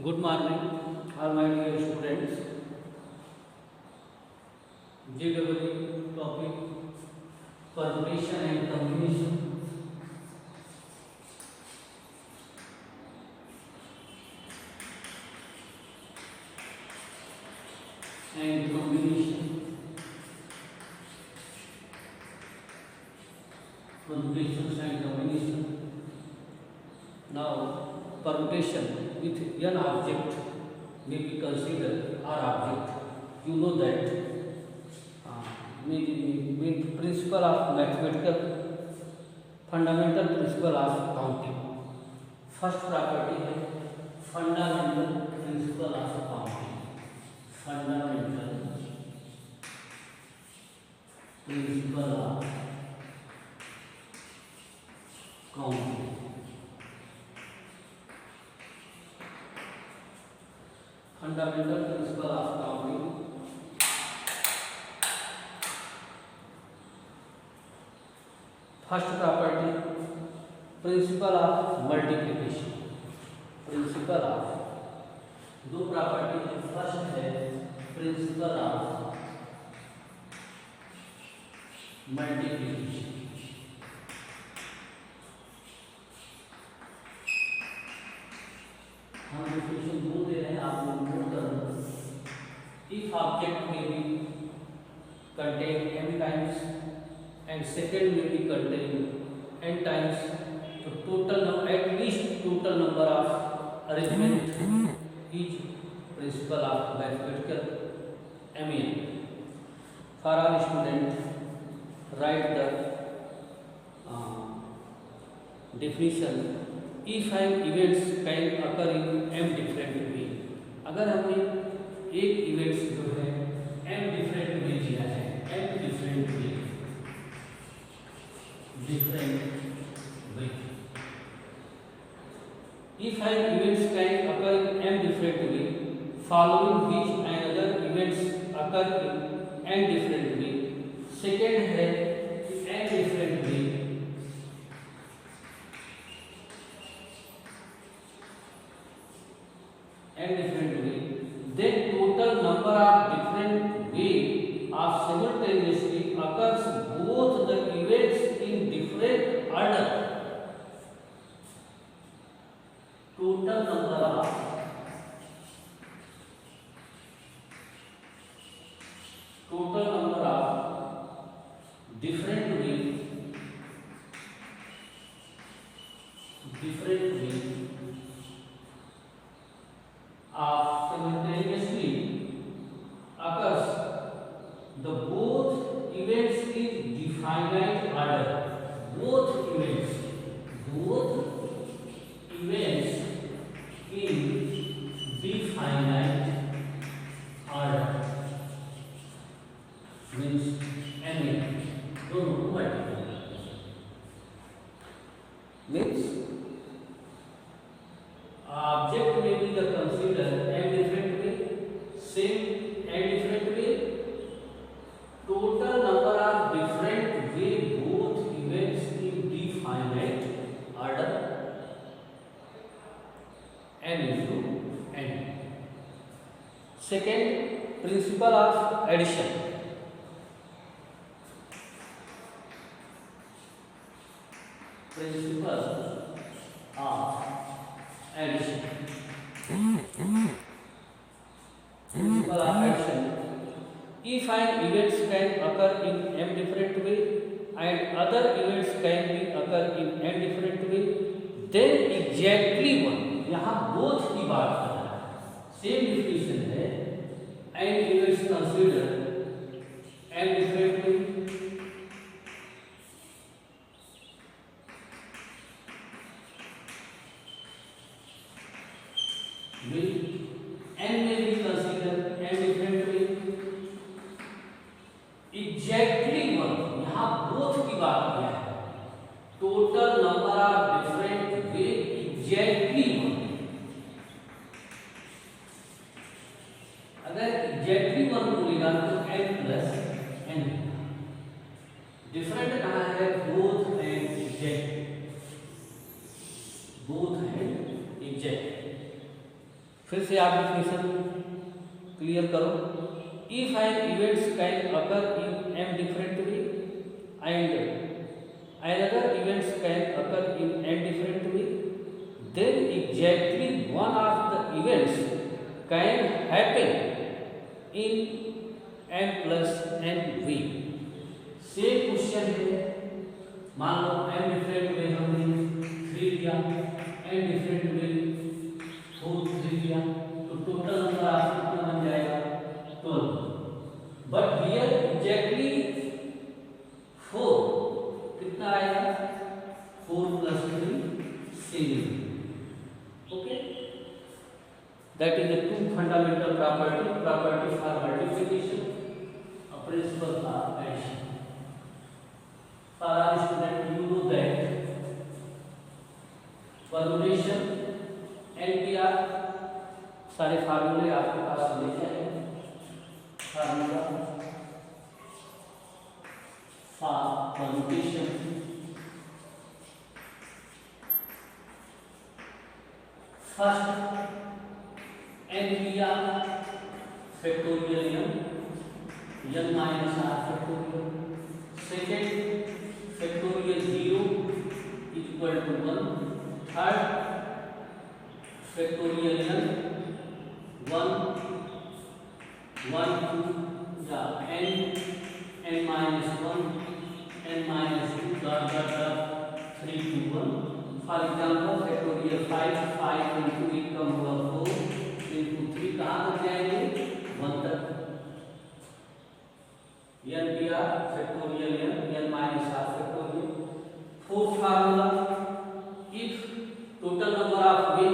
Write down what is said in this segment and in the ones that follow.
Good morning, all my dear students. GW topic permutation and combination. And combination, permutations and combination. Now, permutation with n object may be considered R object. You know that with principle of mathematical fundamental principle of counting. First property है fundamental principle of counting. Fundamental principle of counting. Fundamental principle of counting. First property, principle of multiplication. Principle of दो property है. First है principle of multiplication. हम definition दो दे रहे हैं, आप लोग नोट कर लो. इफ ऑब्जेक्ट में भी contain m times and second may be contained n times, so total at least total number of arrangement is principle of mathematical MEM. For all students, write the definition. If an events can occur in m different way. अगर हमने एक events जो है m different way दिया है, m different way if an events can occur in m different way, following which another events occur in n different way. Second है n different way. n different way, then total number of different way of simultaneously occurs both the events in different order. Total number of different way of simultaneously occurs the both events in definite order. Both events in definite order means any दोनों multiple means object may be the consider n different way, same n different way, total number of different way both events in definite order n into n. Second, principle of addition. Principle of addition. Principle of addition. If an events can occur in m different way and other events can be occur in n different way, then exactly one. यहाँ both की बात कर रहा है. Same definition है. And events consider n different way. n may be considered n different way. Exactly one. यहाँ both की बात किया है. Total number of different way exactly one. अगर exactly one बोलेगा तो n plus n. Different कहाँ है? Both and exact. Both and exact. फिर से आप डिफिनेशन क्लियर करो। If an events can occur in m different way and another events can occur in n different way, then exactly one of the events can happen in n plus n way। Same question है, मान लो n different way हमने 3 लिया, n different way 3 लिया, तो total number आपको कितना बन जाएगा 12। बट हियर एग्जैक्टली 4 कितना आएगा 4 plus 3 7। Okay, that is the two fundamental property for multiplication, principle for addition. For our student you know that permutation NPR सारे फार्मूले आपके पास लिखे हैं। Formula for permutation first NPR factorial n minus r factorial, second factorial 0 equal to 1, third factorial n 1 2 yeah n minus 1 n minus 2 dot 3 to 1। for example factorial 5 into it कम हुआ 4 into 3 कहाँ तक जाएंगे 1 तक। n pr factorial n minus r factorial। fourth formula, if total number of way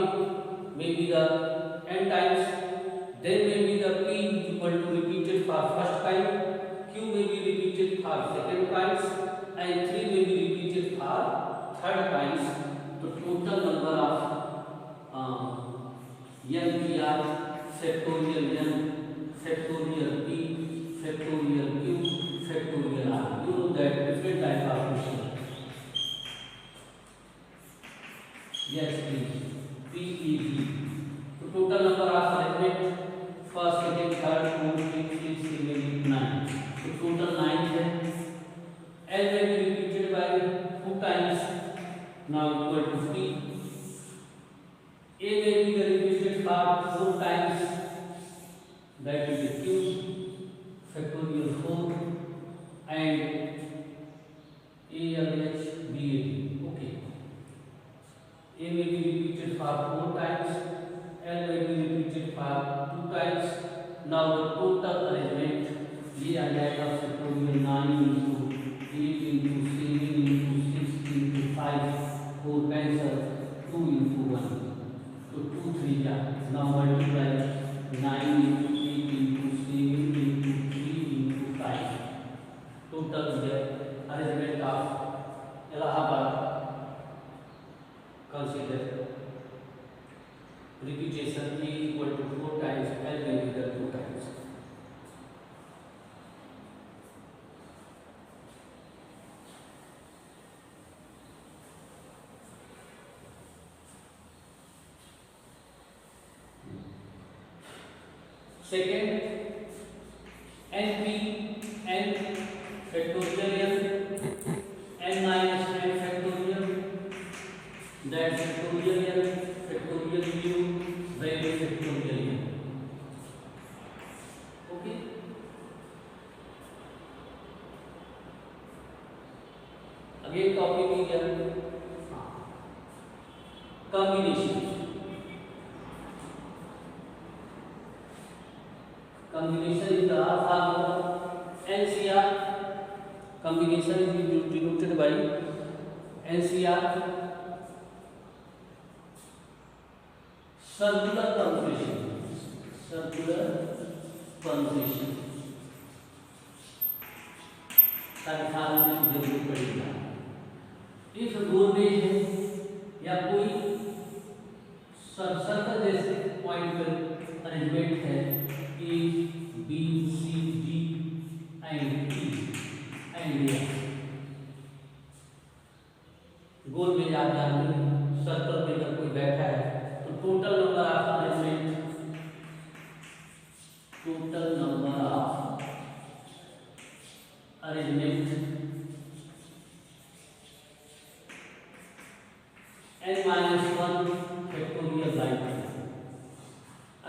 may be the n times, then may be the p equal to repeated for first time, q may be repeated for second times and 3 may be repeated for third times। तो total number of n pr factorial n factorial p factorial q factorial r, you know that different type of question। yes please PEP, तो total number of element first second third fourth fifth sixth seventh 9, तो total 9 है। l may be repeated by 2 times, now equal to 3। a may be repeated for 4 times, that is the q factorial 4 and ALH BAD। okay, a may be repeated for 4 times, l may be repeated for 2 times। now the total arrangement ये आ जाएगा factorial 9 into 8 into 7 into 6 into 5 4 cancel 2 into 1, तो 2 3 जा, now multiply 9 into 8 into 7 into 3 into 5, total arrangement of Allahabad। consider repetition a equal to 4 times, l may be the 2 times। second np n factorial n minus n factorial, that factorial factorial u value factorial n। okay, again topic is here combination। combination is the formula NCR, combination is denoted by NCR circular permutation, circular permutation सारे फार्मूले की जरूरत पड़ेगा। If goal beige है या कोई circle जैसे point पर अरेंजमेंट है A B C D and E and F, गोल में आप जानते हैं सर्कल में अगर कोई बैठा है तो टोटल नंबर ऑफ अरेंजमेंट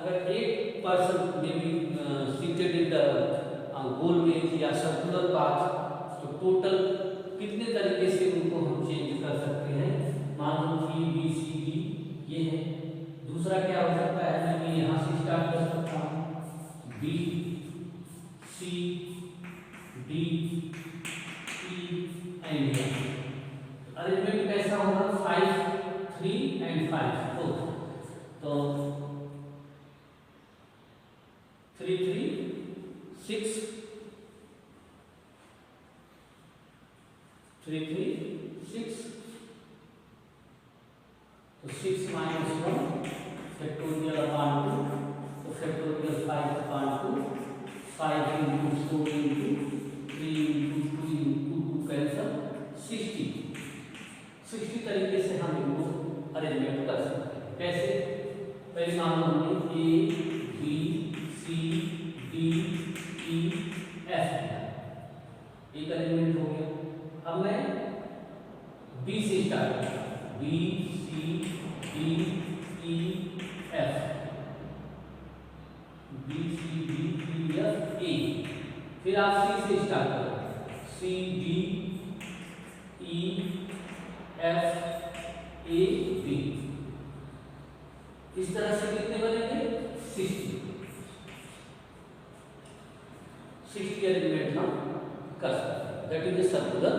अगर एक पर्सन में be seated in the goal मेज या सर्कुलर पाथ, तो टोटल कितने तरीके से उनको हम चेंज कर सकते हैं। मान लो कि बी सी डी ये है। दूसरा क्या हो सकता है, मैं यहाँ से स्टार्ट कर सकता हूँ, B C D E and F. Arrangement कैसा होगा, 5 3 एंड 5 तो 3 3 6 3 3 6 तो 6 minus 1 फैक्टोरियल अपॉन 2 तो factorial 5 upon 2 5 into 4 into 3 into 2 into 2 cancel 60 तरीके से हम इनको अरेंजमेंट कर सकते हैं। कैसे, पहले मान लो हमने A B C D E F, एक अरेंजमेंट हो गया। अब मैं बी से स्टार्ट करता, B C D E F, B C D E F A. फिर आप सी से स्टार्ट करो, C D E F A B. इस तरह से कितने बनेंगे, 60 एलिमेंट हम कर सकते हैं। That is a circular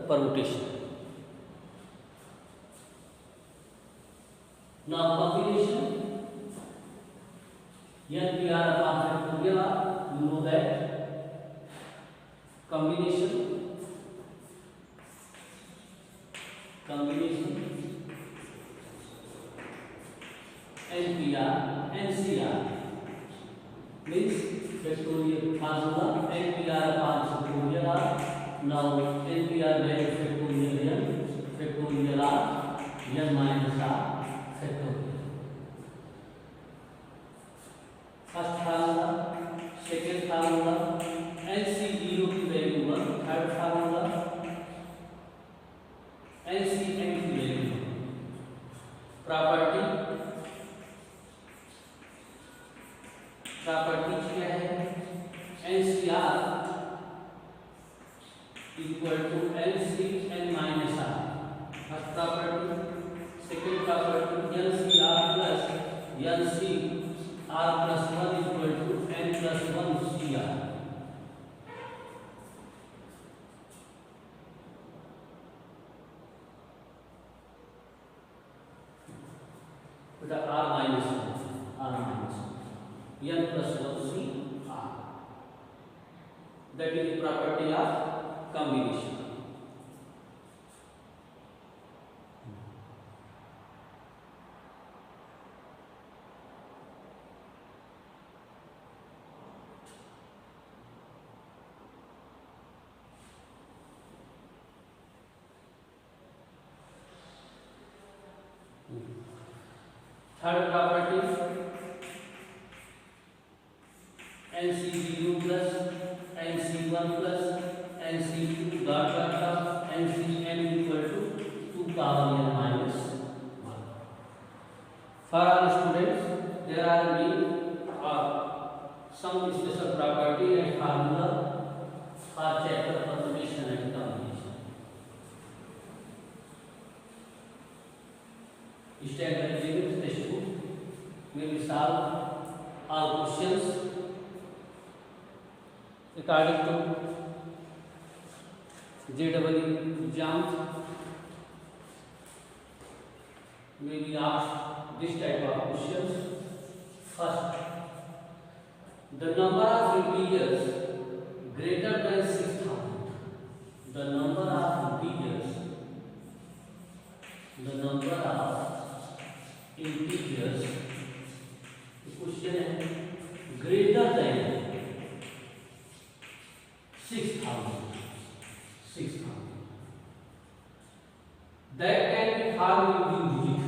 permutation. Now combination, NPR upon factorial, you know that combination NPR NCR means factorial formula, NPR upon factorial R. Now NPR value factorial R n minus R factorial. First formula, second formula, NC0 की value 1, third formula NCM की value 1। Property क्या है, NCR equal to NCN minus R। First property. Second property NCR plus NCR plus 1 equal to N plus 1 CR। बेटा R minus N plus 1 CR। That is the property of combination. Third property NC0 plus NC1 plus NC2 dot dot NCN equal to 2 power n minus 1। For all students, there are some special property and formula for chapter permutation and combination. Standard English textbook will solve all questions according to JEE exam. May be asked this type of questions. First, the number of integers greater than 6,000. The number of integers question है greater than 6,000 that can be form using digit.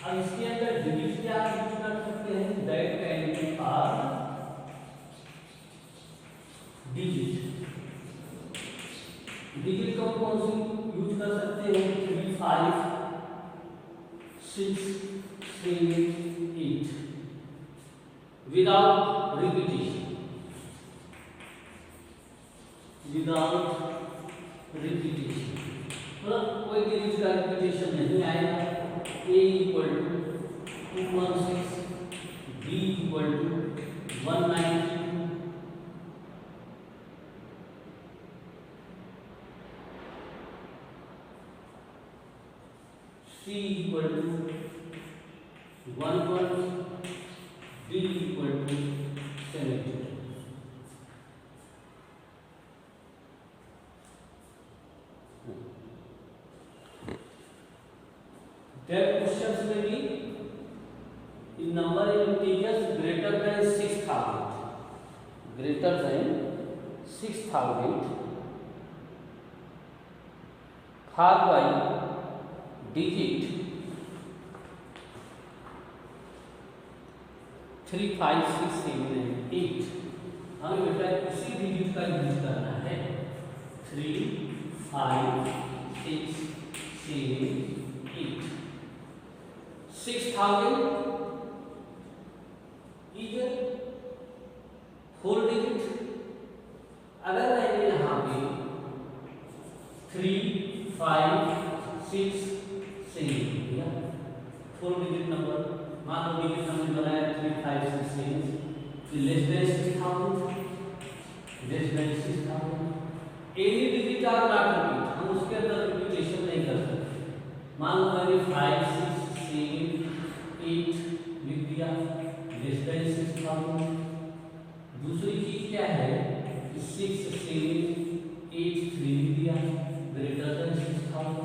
अब इसके अंदर digit क्या use कर सकते हैं, that can be form digit. Digit कौन सी यूज कर सकते हैं, 3 5 6 3 8। विदाउट रिपीटेशन, विदाउट रिपीटेशन, मतलब कोई डिजिट का रिपीटेशन नहीं आएगा। a equal to 216, b equal to 192, c equal to 11, d equal to 72। That questions may be in number in integers greater than 6000, greater than 6000 भाग by digit 3, 5, 6, 7 and 8। हमें बेटा इसी digit का यूज करना है। 3, 5, 6, 7, 8। 6000 इज 4 डिजिट। अगर मैंने यहाँ पे 3, 5, 6, 7 दिया 4 डिजिट नंबर, मान लो डिजिट नंबर बनाया 3, 5, 6, 7, less than 6000, less than 6000। Any digit are not repeat, हम उसके अंदर रिपीटेशन नहीं कर सकते। मान लो मैंने 5, 6, 7, 8 लिख दिया, लेस देन 6000। दूसरी चीज क्या है, 6, 7, 8, 3 लिख दिया, greater than 6000।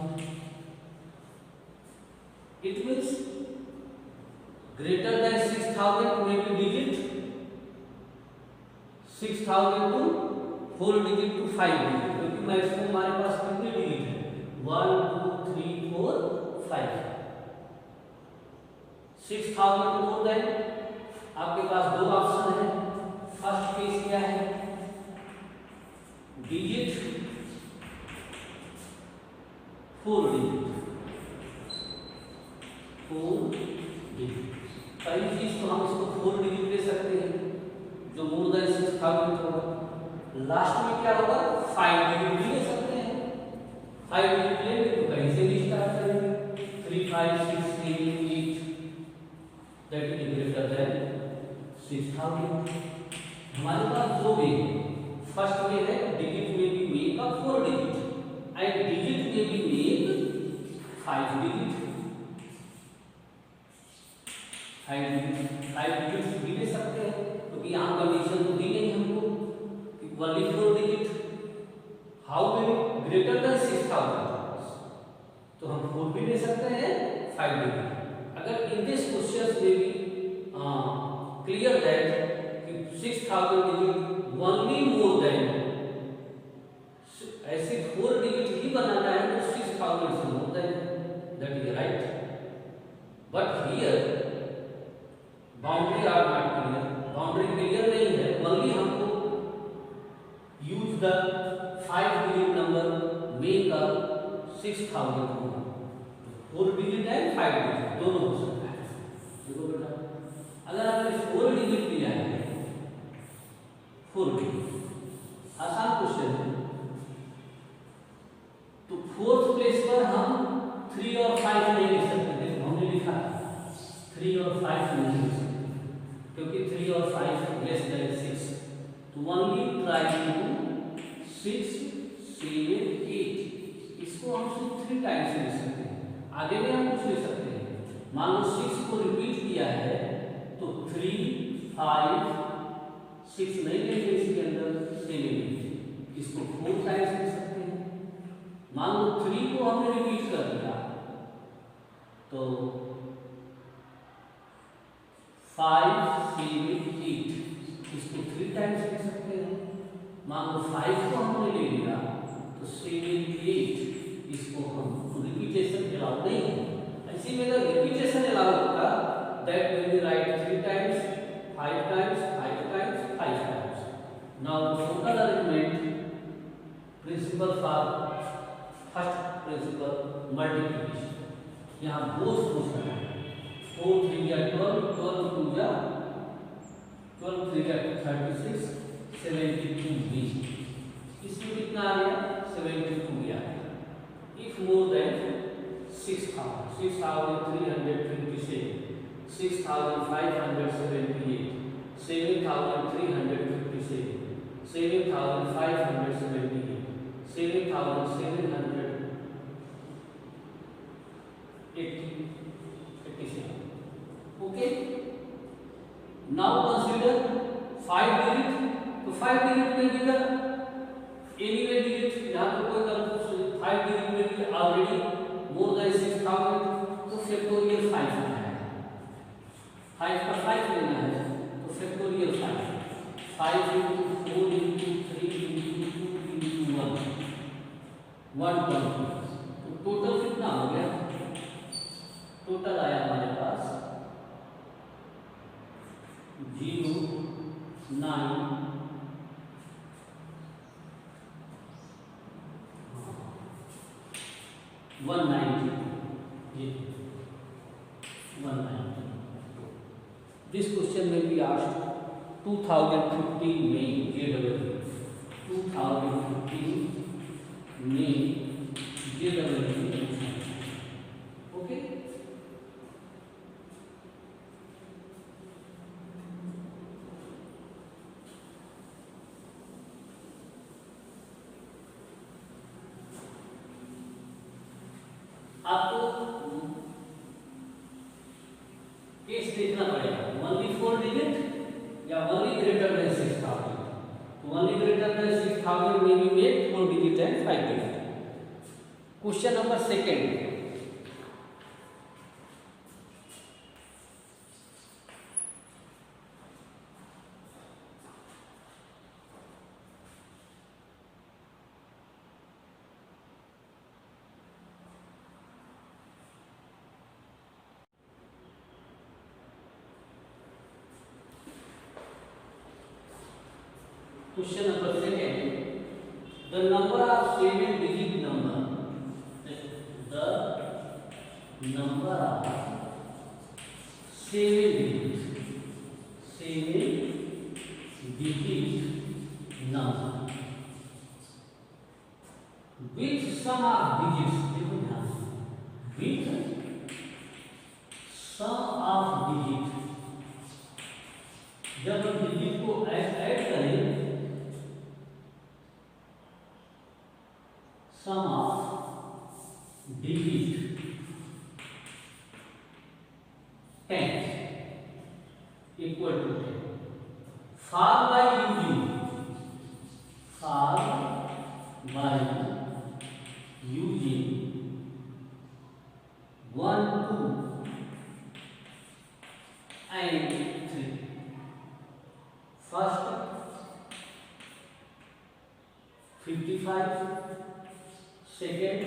It means greater than 6000 में भी digit 6000 to 4 digit to 5 digit, क्योंकि मैक्सिमम हमारे पास कितने डिजिट है, 1, 2, 3, 4, 5। 6000 मोर देन, आपके पास दो ऑप्शन है। फर्स्ट केस क्या है, डिजिट 4 डिजिट, 4 डिजिट। पहली चीज तो हम इसको 4 डिजिट ले सकते हैं जो मोर देन 6000 होगा। लास्ट में क्या होगा, 5 डिजिट भी ले सकते हैं। 5 डिजिट लेंगे तो कहीं से भी स्टार्ट करेंगे, 3, 5, 6, 7, 8 दैट इज ग्रेटर देन 6000। हमारे पास दो वे है। फर्स्ट वे है डिजिट में भी make up 4 digit and digit में भी मेक 5 डिजिट। 5 डिजिट भी ले सकते हैं, क्योंकि यहाँ कंडीशन तो दी नहीं हमको कि only 4 digit. How many, greater than 6000, तो हम 4 भी ले सकते हैं, 5 डिजिट। अगर इन दिस क्वेश्चन में भी क्लियर दैट कि 6000 डिजिट ओनली मोर देन, ऐसे 4 डिजिट ही बनाना है तो 6000 से more than, that is right. But here boundary are not clear, boundary clear नहीं है। ओनली हमको use the 5 digit number make up 6000 होगा, 4 डिजिट है 5 डिजिट दोनों हो सकता है। देखो बेटा, अगर आपने 4 डिजिट लिया है, 4 डिजिट, आसान क्वेश्चन है, तो 4th प्लेस पर हम 3 और 5 नहीं लिख सकते। देखो हमने लिखा 3 और 5 नहीं लिख सकते, क्योंकि 3 और 5 लेस देन 6, तो ओनली ट्राई टू 6, 7, 8। इसको हम सिर्फ 3 टाइम्स लिख सकते हैं, आगे में हम कुछ लिख सकते हैं। मान लो 6 को रिपीट किया है तो 3, 5, 6 नहीं लेंगे, इसके अंदर 7 लेंगे, इसको 4 टाइम्स लिख सकते हैं। मान लो 3 को हमने रिपीट कर दिया तो 5, 7, 8, इसको 3 टाइम्स लिख सकते हैं। मान लो 5 को हमने ले लिया तो 7, 8, इसको हम रिपीटेशन अलाउ नहीं है। इसी में अगर रिपीटेशन अलाउ होता that will be right 3 times, 5 times, 5 times, 5 times. Now total arrangement principle for first principle multiplication. यहाँ बोथ पूछ रहा है, 4, 3 या 12, 12, 2 या 12 3 का 36, 72 बी। इसमें कितना आ गया? 72 भी आ गया। If more than 6000, 6327, 6578, 7357, 7578, 7787। Okay. Now consider 5 digit. तो 5 digit में भी कर anyway digit, यहाँ पे कोई कंफ्यूजन 5 digit में भी ऑलरेडी मोर देन 6000, तो फैक्टोरियल 5 लेना है। 5 का 5 लेना है तो factorial 5 into 4 into 3 into 2 into 1 120। तो टोटल कितना हो गया? टोटल आया हमारे पास 0 9 190। 190। This question may be asked 2015 May JEE, 2015 May JEE। Okay. आपको केस देखना पड़ेगा, ओनली 4 डिजिट या ओनली ग्रेटर देन 6000। तो ओनली ग्रेटर देन 6000 में भी make 4 digit and 5 digit. Question number second, Question number second, the number of 7-digit number, the number of 7-digit number with sum of digits, देखो ध्यान से, with sum of digit, जब हम digit को add करें, sum of digit 10 equal to 10 for by using 1 2 and 3। first 55, second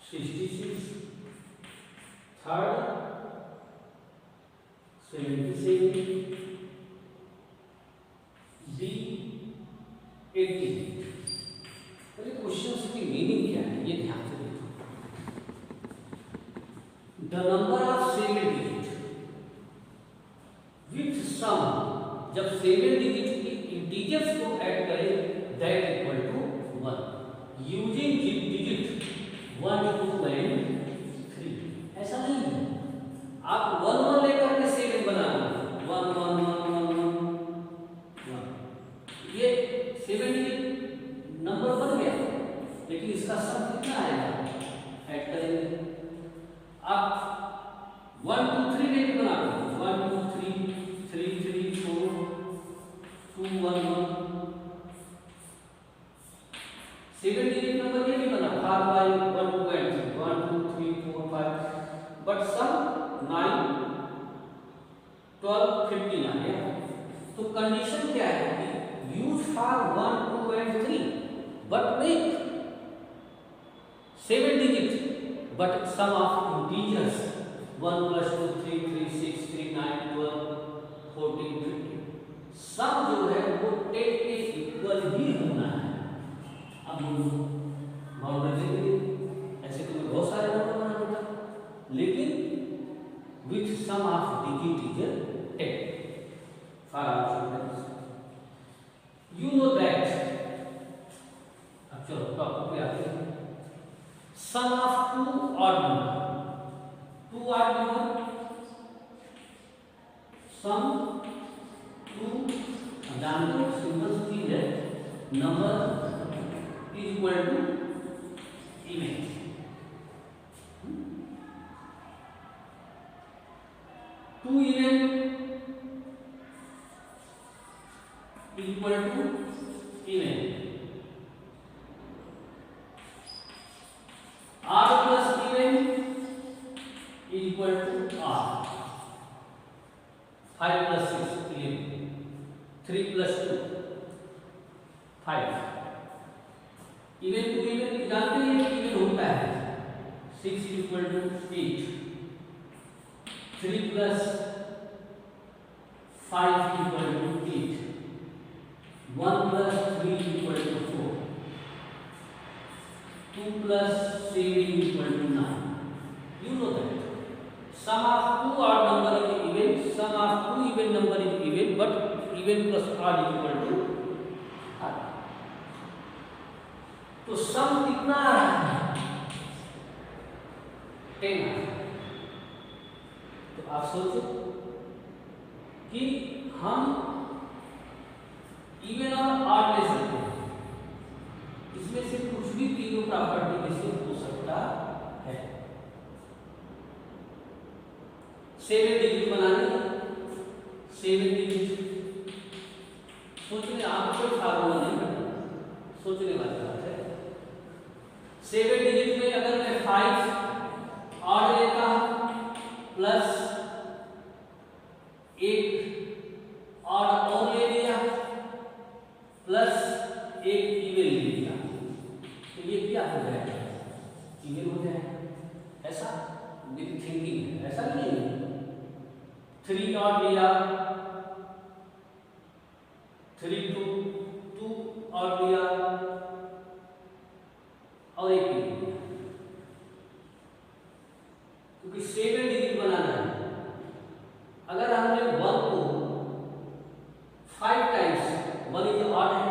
66, third 77, D 80। पहले question की meaning क्या है ये ध्यान से देखो। The number of 7 digit with sum, जब 7 डिजिट की इंटीजर्स को ऐड करें that equal to 1 using digit 1 2 and 3। ऐसा नहीं है आप 1 1 लेकर के 7 बनाना, 1 1 1 1 1 ये 7 डिजिट नंबर बन गया, लेकिन इसका सम कितना आएगा ऐड करेंगे। आप 1 2 3 लेके बना लो, 1 2 3 3 3 4 2 1 1। 7 डिजिट नंबर ये भी बना 5 by 1 2 and 3 1 2 3 4 5, बट सम 9 12 15 आ गया। तो कंडीशन क्या है कि use for 1 2 and 3 but make 7 digit but sum of integers 1 + 2 3 3 6 3 9 12 14 15। सम जो है वो 10 के इक्वल ही होना है। अब ऐसे तो बहुत सारे नंबर बना देता, लेकिन with sum of digit is 10। for our students. You know that. अब चलो टॉपिक पे आते हैं. Sum of two odd number. Two odd number. Sum two. जानते हो सिंपल चीज है. Number is equal to even. To even equal to even. R plus even is equal to R. 5 plus 6 11. 3 plus 2 5. Even to even जानते हैं even होता है. 6 equal to 8. 3 plus 5 equal to 8. 1 plus 3 equal to 4. 2 plus 7 equal to 9. You know that. Sum of two odd number is even. Sum of two even number is even, but even plus odd is equal to odd. तो sum कितना आ रहा है? 10. तो आप सोचो कि हम even और ऑड ले सकते हैं. इसमें से कुछ भी तीनों प्रॉपर्टी में से हो सकता है. 7 डिजिट बनाने 7 डिजिट सोचने आपको कोई फार्मूला नहीं करना, सोचने वाली बात है. 7 डिजिट में अगर मैं 5 ऑड लेता प्लस 1 ऑड और ले लिया प्लस 1 इवन ले लिया, तो ये क्या हो जाएगा? इवन हो जाएगा. ऐसा विद थिंकिंग है, ऐसा नहीं है. 3 ऑड लिया 3 2 ऑड लिया और 1 लिया, क्योंकि 7 डिजिट बनाना है. अगर हमने 1 को 5 टाइम्स, 1 इज ऑड है,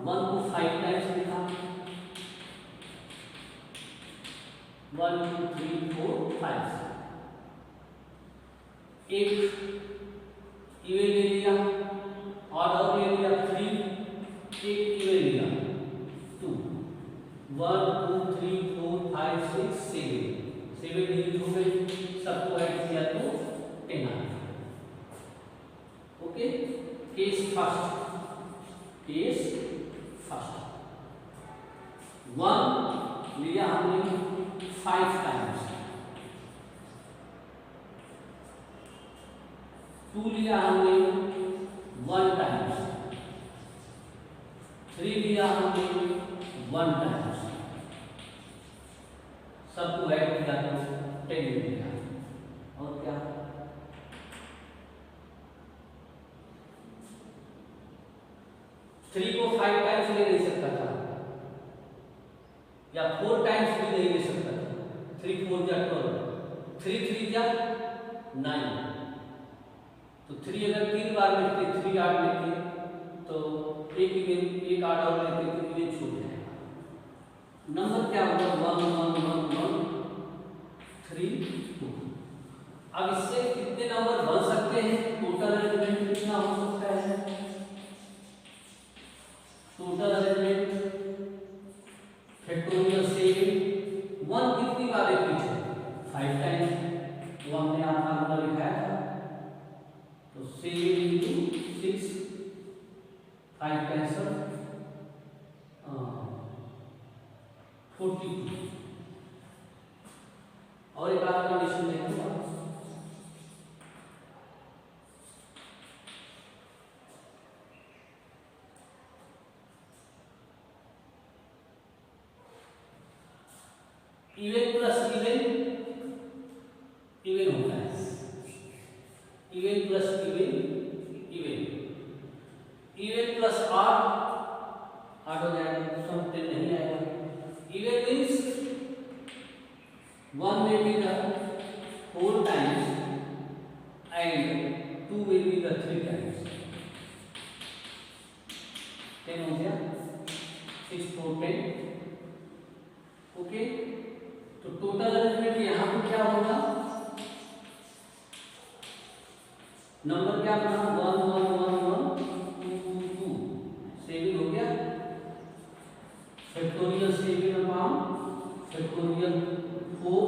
1 को 5 टाइम्स लिखा, 1 2 3 4 5. एक इवन ले लिया, ऑड और ले लिया 3, एक इवन लिया 2. 1 2 3 4 5 6 7 डिजिट हो गए. सबको ऐड किया तो 10 आ गया. ओके. Case first. 1 लिया हमने 5 टाइम्स, 2 लिया हमने 1 टाइम्स, 3 लिया हमने 1 टाइम्स, सबको ऐड किया तो 10 लिया. और क्या? 3 को 5 टाइम्स ले नहीं सकता था, या 4 टाइम्स भी नहीं ले सकता था. 3 4 जा 12, 3 3 जा 9. तो 3 अगर 3 बार लेते 3 8 लेते तो एक आठ और लेते तो इवन छूट जाएगा. नंबर क्या होगा? 1 1 1 1 3 2. अब इससे कितने नंबर बन सकते हैं? टोटल अरेंजमेंट कितना हो सकता है? Total arrangement factorial 7. 1 कितनी बार रिपीट है? 5 टाइम्स. वो हमने यहाँ फार्मूला लिखाया था. तो 7 into 6 5 कैंसल 42. और एक आध कंडीशन देखो. इवन प्लस इवन होता है. Even plus even plus R हो जाएगा. समझते नहीं आएगा. Even means 1 will be the 4 times and 2 will be the 3 times. 10 हो गया, 6 4 10। ओके, तो टोटल अरेंजमेंट यहाँ पे क्या होगा, नंबर क्या बना 1 1 1 1 2 2 2, 7 हो गया, factorial 7 upon factorial 4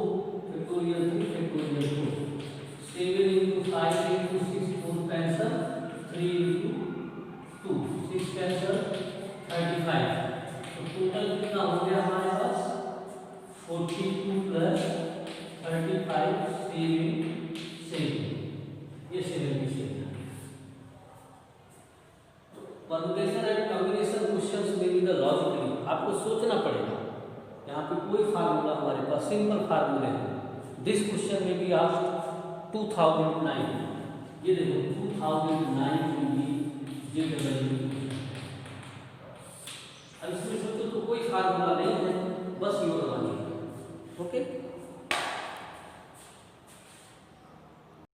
factorial 3 factorial 4, 7 into 5 into 6 4 cancel, 3 into 2 6 cancel 35। तो टोटल कितना हो गया हमारे पास 42 प्लस 35 7 ये 77। परमुटेशन एंड कॉम्बिनेशन क्वेश्चंस में भी द लॉजिकली आपको सोचना पड़ेगा। यहाँ पे कोई फार्मूला हमारे पास सिंपल फार्मूले हैं। दिस क्वेश्चन में भी आप 2009, ये देखो 2009 में भी ये डब्ल्यू, अब इसमें सोचो तो कोई फार्मूला नहीं है, बस योर वाली। ओके।